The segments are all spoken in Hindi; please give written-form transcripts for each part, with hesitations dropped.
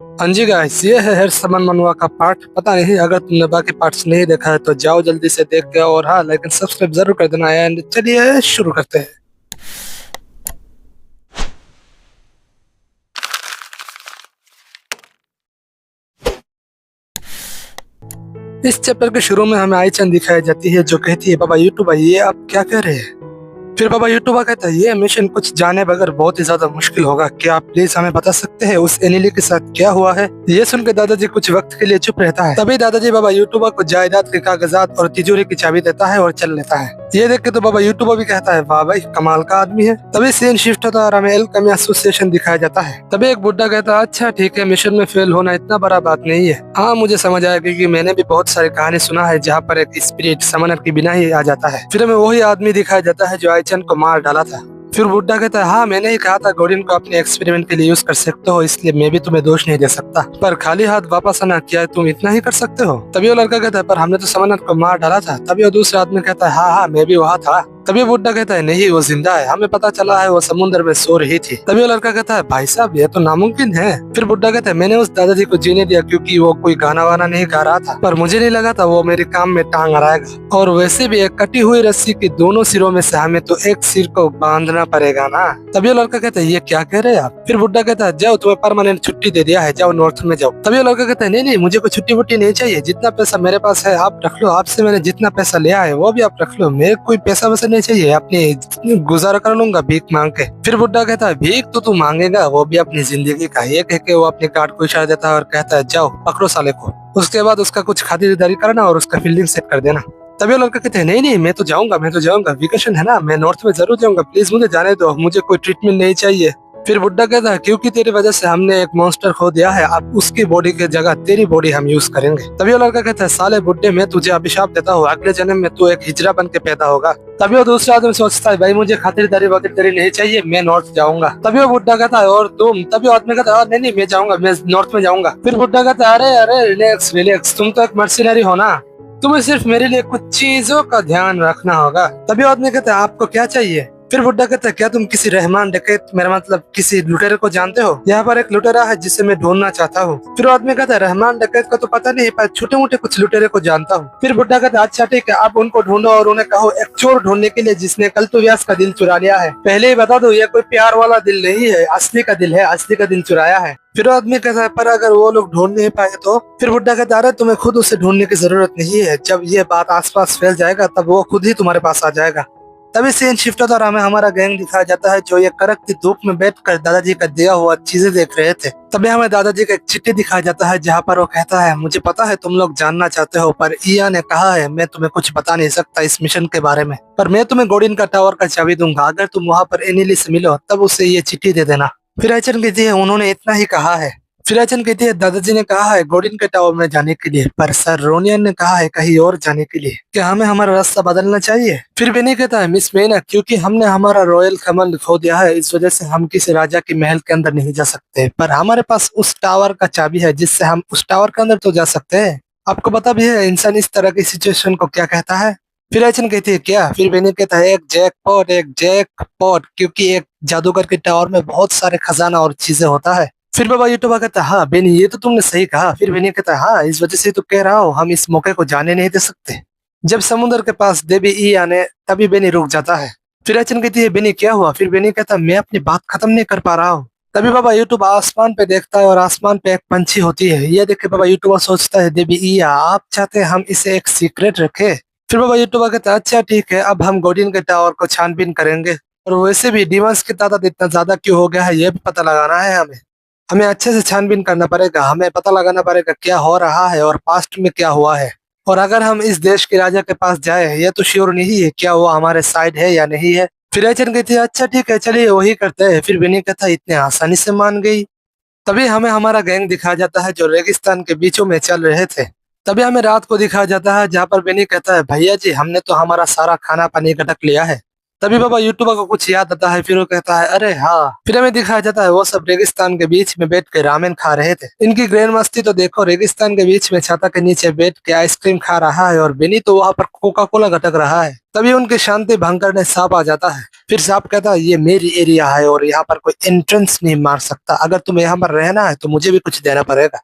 हाँ जी गाइस, ये है हर समन मनवा का पार्ट। पता नहीं, अगर तुमने बाकी पार्ट्स नहीं देखा है तो जाओ जल्दी से देख के, और हाँ लेकिन सब्सक्राइब जरूर कर देना। एंड चलिए शुरू करते हैं। इस चैप्टर के शुरू में हमें आई चंद दिखाई जाती है जो कहती है, बाबा यूट्यूब ये आप क्या कह रहे हैं। फिर बाबा यूट्यूबा कहता है, ये मिशन कुछ जाने बगैर बहुत ही ज्यादा मुश्किल होगा। क्या आप प्लीज हमें बता सकते हैं उस एनिली के साथ क्या हुआ है। ये सुनकर दादाजी कुछ वक्त के लिए चुप रहता है। तभी दादाजी बाबा यूट्यूबा को जायदाद के कागजात और तिजोरी की चाबी देता है और चल लेता है। ये देख के तो बाबा यूट्यूबा भी कहता है, वाह भाई कमाल का आदमी है। तभी सीन शिफ्ट होता है और हमें एल्केमी एसोसिएशन दिखाया जाता है। तभी एक बुड्ढा कहता है, अच्छा ठीक है, मिशन में फेल होना इतना बड़ा बात नहीं है। हाँ मुझे समझ आया, क्योंकि मैंने भी बहुत सारी कहानी सुना है जहाँ पर एक स्पिरिट समनर के बिना ही आ जाता है। फिर हमें वही आदमी दिखाया जाता है जो आईचन को मार डाला था। फिर बुड्ढा कहता है, हाँ मैंने ही कहा था गॉर्डियन को अपने एक्सपेरिमेंट के लिए यूज कर सकते हो, इसलिए मैं भी तुम्हें दोष नहीं दे सकता, पर खाली हाथ वापस आना, क्या तुम इतना ही कर सकते हो। तभी वो लड़का कहता है, पर हमने तो समनर को मार डाला था। तभी वो दूसरे आदमी कहता है, हाँ हाँ मैं भी वहाँ था। तभी बुड्ढा कहता है, नहीं वो जिंदा है, हमें पता चला है वो समुद्र में सो रही थी। तभी वो लड़का कहता है, भाई साहब ये तो नामुमकिन है। फिर बुड्ढा कहता है, मैंने उस दादाजी को जीने दिया क्योंकि वो कोई गाना वाना नहीं गा रहा था, पर मुझे नहीं लगा था वो मेरे काम में टांग अड़ाएगा। और वैसे भी एक कटी हुई रस्सी के दोनों सिरों में से हमें तो एक सिर को बांधना पड़ेगा ना। तभी वो लड़का कहता है, ये क्या कह रहे हैं आप। फिर बुड्ढा कहता है, जाओ तुम्हें परमानेंट छुट्टी दे दिया है, जाओ नॉर्थ में जाओ। तभी वो लड़का कहता है, नहीं नहीं मुझे कोई छुट्टी वुट्टी नहीं चाहिए, जितना पैसा मेरे पास है आप रख लो, आपसे मैंने जितना पैसा लिया है वो भी आप रख लो, मेरे कोई पैसा वैसा नहीं चाहिए, अपने गुजारा कर लूंगा भीख मांग के। फिर बुड्ढा कहता है, भीख तो तू मांगेगा, वो भी अपनी जिंदगी का। ये कह के वो अपने कार्ड को इशारा देता है और कहता है, जाओ पकड़ो साले को, उसके बाद उसका कुछ खातिरदारी करना और उसका फील्डिंग सेट कर देना। तभी वो लड़का कहते हैं, नहीं नहीं मैं तो जाऊंगा, मैं तो जाऊंगा, वेकेशन है ना, मैं नॉर्थ में जरूर जाऊंगा, प्लीज मुझे जाने दो, मुझे कोई ट्रीटमेंट नहीं चाहिए। फिर बुड्ढा कहता है, क्योंकि तेरी वजह से हमने एक मॉन्स्टर खो दिया है, अब उसकी बॉडी की जगह तेरी बॉडी हम यूज करेंगे। तभी वो लड़का कहता है, साले बुड्ढे मैं तुझे अभिशाप देता हूँ, अगले जन्म में तू एक हिजरा बन के पैदा होगा। तभी वो दूसरा आदमी सोचता है, भाई मुझे खातिरदारी वातिरदारी नहीं चाहिए, मैं नॉर्थ जाऊंगा। तभी वो बुड्ढा कहता है, और तुम। तभी वो आदमी कहता है, नहीं नहीं मैं जाऊंगा, मैं नॉर्थ में जाऊंगा। फिर बुड्ढा कहता है, अरे अरे रिलैक्स रिलैक्स, तुम तो एक मर्सिनरी हो ना, तुम्हें सिर्फ मेरे लिए कुछ चीजों का ध्यान रखना होगा। तभी आदमी कहता है, आपको क्या चाहिए। फिर बुड्ढा कहता है, क्या तुम किसी रहमान डकैत, मेरा मतलब किसी लुटेरे को जानते हो। यहाँ पर एक लुटेरा है जिसे मैं ढूंढना चाहता हूँ। फिर आदमी कहता है, रहमान डकैत का तो पता नहीं, पर छोटे मोटे कुछ लुटेरे को जानता हूँ। फिर बुड्ढा कहता है, अच्छा ठीक है, आप उनको ढूंढो और उन्हें कहो एक चोर ढूंढने के लिए जिसने कल्तुव्यास का दिल चुरा लिया है। पहले ही बता दो, ये कोई प्यार वाला दिल नहीं है, असली का दिल है, असली का दिल चुराया है। फिर आदमी कहता है, पर अगर वो लोग ढूंढ नहीं पाए तो। फिर बुड्ढा कहता है, अरे तुम्हें खुद उसे ढूंढने की जरूरत नहीं है, जब ये बात आसपास फैल जाएगा तब वो खुद ही तुम्हारे पास आ जाएगा। तभी सीन शिफ्ट होता और हमें हमारा गैंग दिखाया जाता है जो ये कड़कती धूप में बैठकर दादाजी का दिया हुआ चीजें देख रहे थे। तभी हमें दादाजी का एक चिट्ठी दिखाया जाता है जहाँ पर वो कहता है, मुझे पता है तुम लोग जानना चाहते हो, पर ईया ने कहा है मैं तुम्हें कुछ बता नहीं सकता इस मिशन के बारे में, पर मैं तुम्हें गॉर्डियन का टावर का चाबी दूंगा, अगर तुम वहाँ पर एनिली से मिलो तब उसे ये चिट्ठी दे देना। फिर आइचन कहती है, उन्होंने इतना ही कहा है। फिर आइचन कहती है, दादाजी ने कहा है गॉर्डियन के टावर में जाने के लिए, पर सर रोनियन ने कहा है कहीं और जाने के लिए, क्या हमें हमारा रास्ता बदलना चाहिए। फिर बेनी कहता है, मिस मेना, क्योंकि हमने हमारा रॉयल कमल खो दिया है, इस वजह से हम किसी राजा के महल के अंदर नहीं जा सकते, पर हमारे पास उस टावर का चाबी है जिससे हम उस टावर के अंदर तो जा सकते हैं। आपको पता भी है इंसान इस तरह की सिचुएशन को क्या कहता है। फिर आइचन कहती है, क्या। फिर बेनी कहता है, एक जैकपॉट, एक जैकपॉट, क्योंकि एक जादूगर के टावर में बहुत सारे खजाना और चीजें होता है। फिर बाबा यूट्यूबर कहता है, हाँ बेनी ये तो तुमने सही कहा। फिर बेनी कहता है, हाँ इस वजह से तो कह रहा हूँ, हम इस मौके को जाने नहीं दे सकते। जब समुद्र के पास देवी ई आने तभी बेनी रुक जाता है। फिर अचन कहती है, बेनी क्या हुआ। फिर बेनी कहता है, मैं अपनी बात खत्म नहीं कर पा रहा हूँ। तभी बाबा यूट्यूब आसमान पे देखता है और आसमान पे एक पंछी होती है। ये देख के बाबा यूट्यूबर सोचता है, देवी ई आप चाहते हैं हम इसे एक सीक्रेट रखे। फिर बाबा यूट्यूबर कहता है, अच्छा ठीक है, अब हम गॉर्डियन के टावर को छानबीन करेंगे, और वैसे भी डिमांड्स की तादाद इतना ज्यादा क्यों हो गया है ये भी पता लगाना है हमें। हमें अच्छे से छानबीन करना पड़ेगा, हमें पता लगाना पड़ेगा क्या हो रहा है और पास्ट में क्या हुआ है, और अगर हम इस देश के राजा के पास जाए ये तो श्योर नहीं है क्या वो हमारे साइड है या नहीं है। फिर एचन कहती है, अच्छा ठीक है चलिए वही करते हैं। फिर विनी कहता है, इतने आसानी से मान गई। तभी हमें हमारा गैंग दिखाया जाता है जो रेगिस्तान के बीचों में चल रहे थे। तभी हमें रात को दिखाया जाता है जहाँ पर बेनी कहता है, भैया जी हमने तो हमारा सारा खाना पानी गटक लिया है, तभी बाबा यूट्यूबर को कुछ याद आता है, फिर वो कहता है अरे हाँ। फिर हमें दिखाया जाता है वो सब रेगिस्तान के बीच में बैठ के रामेन खा रहे थे। इनकी ग्रैंड मस्ती तो देखो, रेगिस्तान के बीच में छाता के नीचे बैठ के आइसक्रीम खा रहा है और बेनी तो वहां पर कोका कोला गटक रहा है। तभी उनकी शांति भंग करने सांप आ जाता है। फिर सांप कहता है ये मेरी एरिया है और यहाँ पर कोई एंट्रेंस नहीं मार सकता, अगर तुम्हें यहाँ पर रहना है तो मुझे भी कुछ देना पड़ेगा।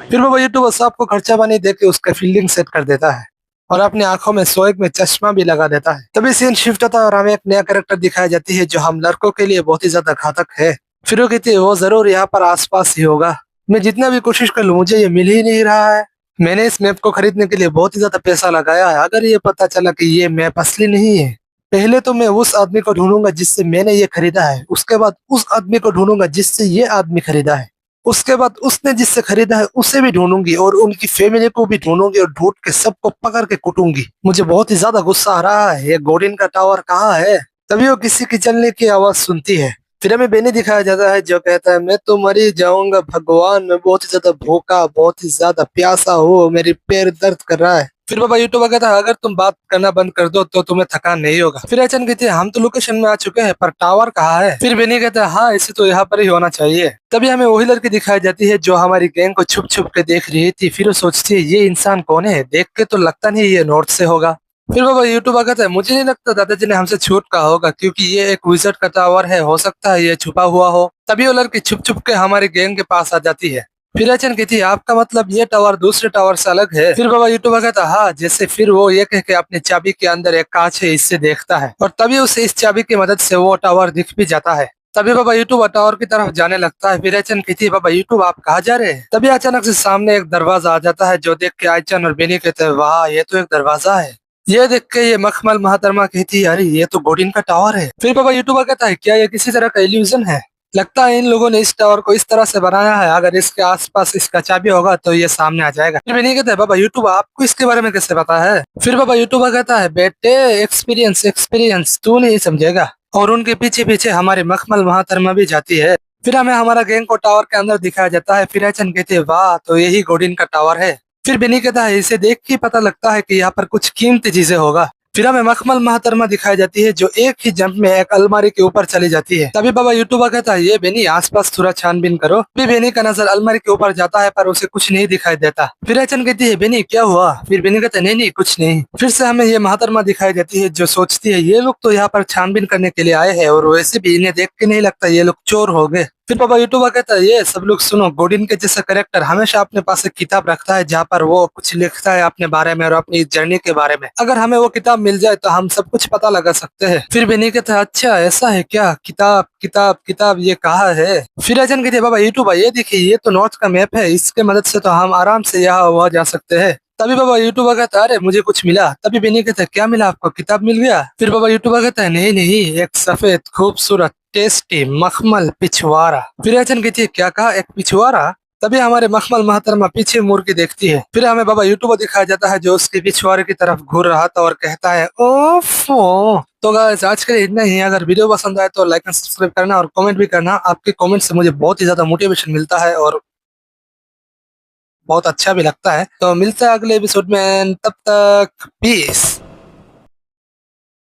फिर बाबा यूट्यूबर सांप को खर्चा पानी दे के उसका फील्डिंग सेट कर देता है और अपनी आंखों में सोएग में चश्मा भी लगा देता है। तभी सीन शिफ्ट होता है और हमें एक नया कैरेक्टर दिखाई जाती है जो हम लड़कों के लिए बहुत ही ज्यादा घातक है। फिर वो कहती है वो जरूर यहाँ पर आसपास ही होगा, मैं जितना भी कोशिश कर लूं मुझे ये मिल ही नहीं रहा है। मैंने इस मैप को खरीदने के लिए बहुत ही ज्यादा पैसा लगाया है, अगर ये पता चला कि ये मैप असली नहीं है, पहले तो मैं उस आदमी को ढूंढूंगा जिससे मैंने ये खरीदा है, उसके बाद उस आदमी को ढूंढूंगा जिससे ये आदमी खरीदा है, उसके बाद उसने जिससे खरीदा है उसे भी ढूंढूंगी और उनकी फैमिली को भी ढूंढूंगी और ढूंढ के सबको पकड़ के कूटूंगी। मुझे बहुत ही ज्यादा गुस्सा आ रहा है, ये गोडिन का टावर कहाँ है। तभी वो किसी की चलने की आवाज सुनती है। फिर हमें बेनी दिखाया जाता है जो कहता है मैं तो मर ही जाऊंगा भगवान, मैं बहुत ही ज्यादा भूखा, बहुत ही ज्यादा प्यासा हूँ, मेरी पैर दर्द कर रहा है। फिर बाबा यूट्यूबर कहता है अगर तुम बात करना बंद कर दो तो तुम्हें थकान नहीं होगा। फिर अचानक कहती है हम तो लोकेशन में आ चुके हैं पर टावर कहाँ है। फिर बेनी कहता है हाँ इसे तो यहाँ पर ही होना चाहिए। तभी हमें वही लड़की दिखाई जाती है जो हमारी गैंग को छुप छुप के देख रही थी। फिर वो सोचती है ये इंसान कौन है, देख के तो लगता नहीं ये नॉर्थ से होगा। फिर बाबा यूट्यूबर कहता है मुझे नहीं लगता दादाजी ने हमसे छूट कहा होगा क्योंकि ये एक विजिट का टावर है, हो सकता है ये छुपा हुआ हो। तभी वो लड़की छुप छुप के हमारी गैंग के पास आ जाती है। फिर अचानक कहती है आपका मतलब ये टावर दूसरे टावर से अलग है। फिर बाबा यूट्यूबर कहता है हाँ जैसे। फिर वो ये कह के अपनी चाबी के अंदर एक कांच है इससे देखता है और तभी उसे इस चाबी की मदद से वो टावर दिख भी जाता है। तभी बाबा यूट्यूब टावर की तरफ जाने लगता है। फिर अचानक कहती है बाबा यूट्यूब आप कहाँ जा रहे हैं। तभी अचानक से सामने एक दरवाजा आ जाता है जो देख के आयचन और बेनी कहते हैं वाह ये तो एक दरवाजा है। ये देख के ये मखमल महातरमा कहती है अरे ये तो गोडिन का टावर है। फिर बाबा यूट्यूबर कहता है क्या ये किसी तरह का इल्यूजन है, लगता है इन लोगों ने इस टावर को इस तरह से बनाया है, अगर इसके आसपास इसका चाबी होगा तो ये सामने आ जाएगा। फिर बेनी कहता है बाबा यूट्यूब आपको इसके बारे में कैसे पता है। फिर बाबा यूट्यूबर कहता है बेटे एक्सपीरियंस एक्सपीरियंस तू नहीं समझेगा। और उनके पीछे पीछे हमारी मखमल महातरमा भी जाती है। फिर हमें हमारा गैंग को टावर के अंदर दिखाया जाता है। फिर अचन कहते हैं वाह तो यही गोडिन का टावर है। फिर बेनी कहता है इसे देख के पता लगता है कि यहाँ पर कुछ कीमती चीजें होगा। फिर हमें मखमल महातरमा दिखाई जाती है जो एक ही जंप में एक अलमारी के ऊपर चली जाती है। तभी बाबा यूट्यूबर कहता है ये बेनी आसपास थोड़ा छानबीन करो। फिर बेनी का नजर अलमारी के ऊपर जाता है पर उसे कुछ नहीं दिखाई देता। फिर अचन कहती है बेनी क्या हुआ। फिर बेनी कहता है नहीं नहीं कुछ नहीं। फिर से हमें ये महातरमा दिखाई देती है जो सोचती है ये लोग तो यहाँ पर छानबीन करने के लिए आए हैं और वैसे भी इन्हें देख के नहीं लगता ये लोग चोर हो गए। फिर बाबा यूट्यूबर कहता है ये सब लोग सुनो, गोडिन के जैसा कैरेक्टर हमेशा अपने पास एक किताब रखता है जहाँ पर वो कुछ लिखता है अपने बारे में और अपनी जर्नी के बारे में। अगर हमें वो किताब मिल जाए तो हम सब कुछ पता लगा सकते हैं। फिर बेनी कहता है अच्छा ऐसा है क्या, किताब किताब किताब ये कहाँ है। फिर अजन कहते हैं बाबा यूट्यूबर ये देखिए ये तो नॉर्थ का मैप है, इसके मदद से तो हम आराम से यहाँ वहाँ जा सकते हैं। तभी बाबा यूट्यूबर कहता है अरे मुझे कुछ मिला। तभी बेनी कहता है क्या मिला आपको, किताब मिल गया। फिर बाबा यूट्यूबर कहता है नहीं नहीं एक सफेद खूबसूरत टेस्टी मखमल पिछवाड़ा। फिर अचन कहती है क्या कहा, एक पिछवाड़ा। तभी हमारे मखमल महतरमा पीछे मुड़ के देखती है। फिर हमें बाबा यूट्यूबर दिखाया जाता है जो उसके पिछवाड़े की तरफ घूर रहा था और कहता है ओफो। तो गाइस आज के लिए इतना ही। अगर वीडियो पसंद आए तो लाइक एंड सब्सक्राइब करना और कमेंट भी करना। आपके कमेंट से मुझे बहुत ही ज्यादा मोटिवेशन मिलता है और बहुत अच्छा भी लगता है। तो मिलते हैं अगले एपिसोड में, तब तक पीस।